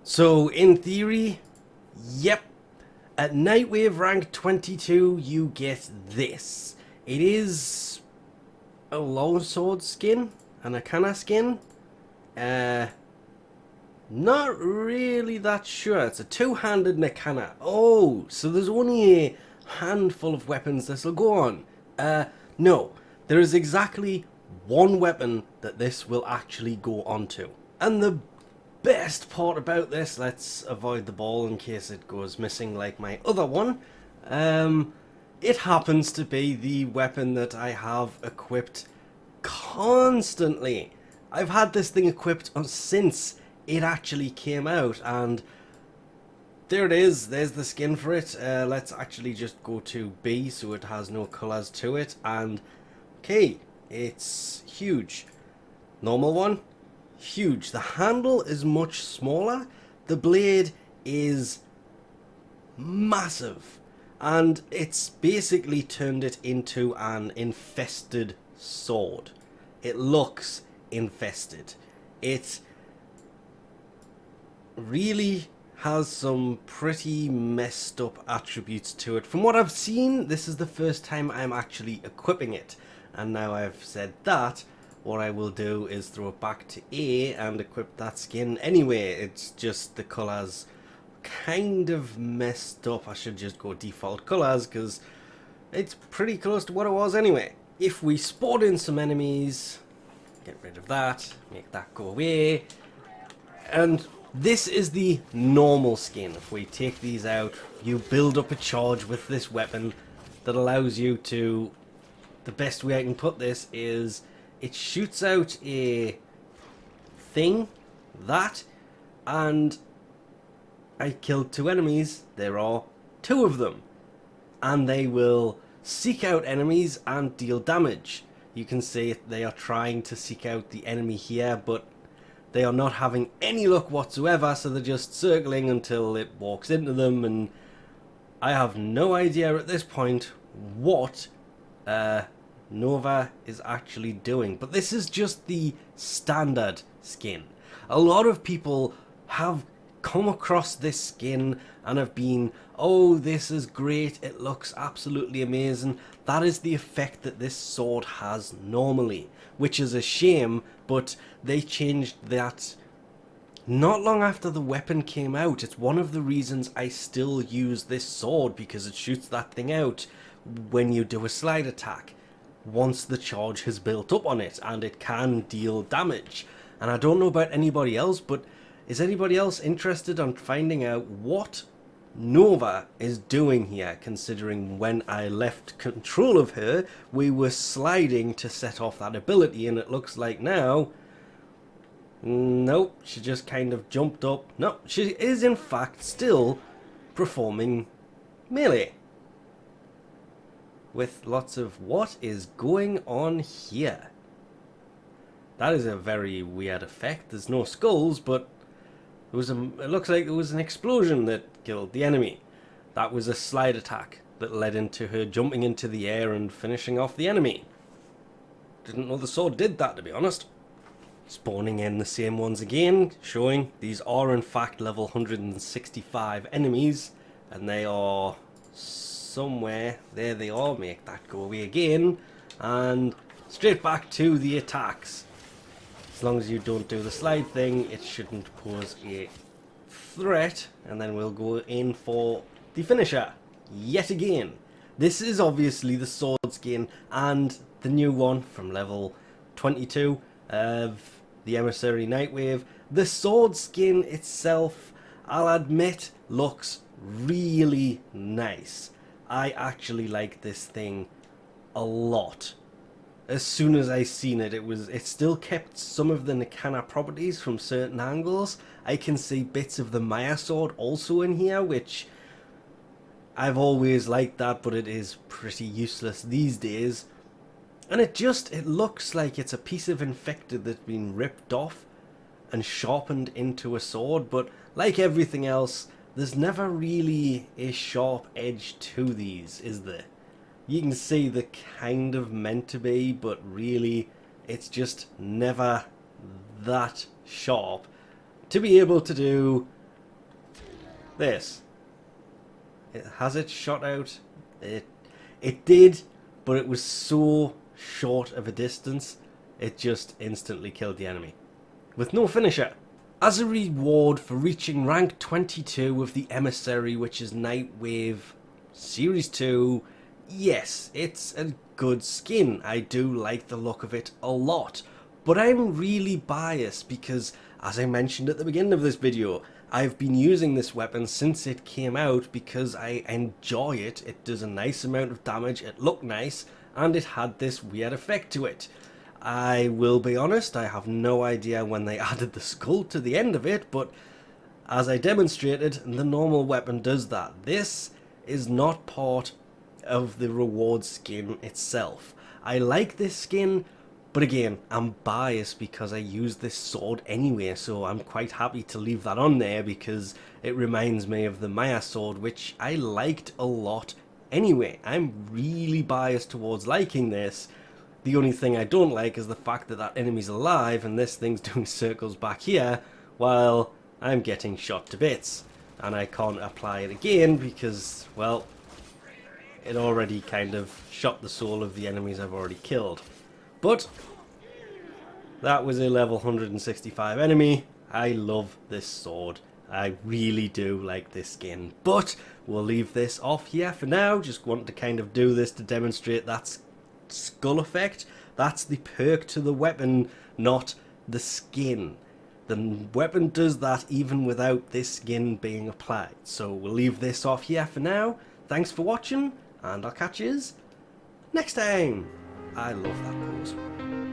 So, in theory, yep, at Nightwave rank 22, you get this. It is a longsword skin, a Nikana skin. Uh, Not really that sure. It's a two-handed Nikana. Oh, so there's only a handful of weapons this will go on. No. There is exactly one weapon that this will actually go onto. And the best part about this, let's avoid the ball in case it goes missing like my other one. It happens to be the weapon that I have equipped constantly. I've had this thing equipped since it actually came out, and there it is. There's the skin for it. Let's actually just go to B so it has no colors to it, and okay, it's huge. Normal one, huge. The handle is much smaller. The blade is massive, and it's basically turned it into an infested sword. It looks infested. It really has some pretty messed up attributes to it. From what I've seen, this is the first time I'm actually equipping it. And now I've said that, what I will do is throw it back to A and equip that skin anyway. It's just the colours kind of messed up. I should just go default colours because it's pretty close to what it was anyway. If we spawn in some enemies, get rid of that, make that go away, and this is the normal skin. If we take these out, you build up a charge with this weapon that allows you to... The best way I can put this is it shoots out a thing, and I killed 2 enemies. There are 2 of them. And they will seek out enemies and deal damage. You can see they are trying to seek out the enemy here, but they are not having any luck whatsoever, so they're just circling until it walks into them, and I have no idea at this point what Nova is actually doing. But this is just the standard skin. A lot of people have come across this skin and have been, oh, this is great, it looks absolutely amazing. That is the effect that this sword has normally, which is a shame, but they changed that not long after the weapon came out. It's one of the reasons I still use this sword, because it shoots that thing out when you do a slide attack once the charge has built up on it, and it can deal damage. And I don't know about anybody else, but is anybody else interested in finding out what Nova is doing here, considering when I left control of her, we were sliding to set off that ability, and it looks like now, nope, she just kind of jumped up. No, she is in fact still performing melee. With lots of, what is going on here? That is a very weird effect. There's no skulls, but it looks like it was an explosion that killed the enemy. That was a slide attack that led into her jumping into the air and finishing off the enemy. Didn't know the sword did that, to be honest. Spawning in the same ones again, showing these are in fact level 165 enemies, and they are somewhere. There they are. Make that go away again, and straight back to the attacks. As long as you don't do the slide thing, it shouldn't pose a threat. And then we'll go in for the finisher yet again. This is obviously the sword skin and the new one from level 22 of the emissary nightwave. The sword skin itself, I'll admit, looks really nice. I actually like this thing a lot. As soon as I seen it, it still kept some of the Nikana properties from certain angles. I can see bits of the Maya sword also in here, which I've always liked that, but it is pretty useless these days. And it looks like it's a piece of infected that's been ripped off and sharpened into a sword, but like everything else, there's never really a sharp edge to these, is there? You can see the kind of meant to be, but really it's just never that sharp to be able to do this. Has it shot out? It did, but it was so short of a distance, it just instantly killed the enemy. With no finisher. As a reward for reaching rank 22 of the emissary, which is Nightwave Series 2, yes, it's a good skin. I do like the look of it a lot. But I'm really biased because, as I mentioned at the beginning of this video, I've been using this weapon since it came out because I enjoy it. It does a nice amount of damage, it looked nice, and it had this weird effect to it. I will be honest, I have no idea when they added the skull to the end of it, but as I demonstrated, the normal weapon does that. This is not part of the reward skin itself. I like this skin, but again, I'm biased because I use this sword anyway, so I'm quite happy to leave that on there because it reminds me of the Maya sword, which I liked a lot anyway. I'm really biased towards liking this. The only thing I don't like is the fact that that enemy's alive and this thing's doing circles back here while I'm getting shot to bits. And I can't apply it again because, well, it already kind of shot the soul of the enemies I've already killed. But that was a level 165 enemy. I love this sword. I really do like this skin. But we'll leave this off here for now. Just want to kind of do this to demonstrate that skull effect. That's the perk to the weapon, not the skin. The weapon does that even without this skin being applied. So we'll leave this off here for now. Thanks for watching, and I'll catch yous next time. I love that pose.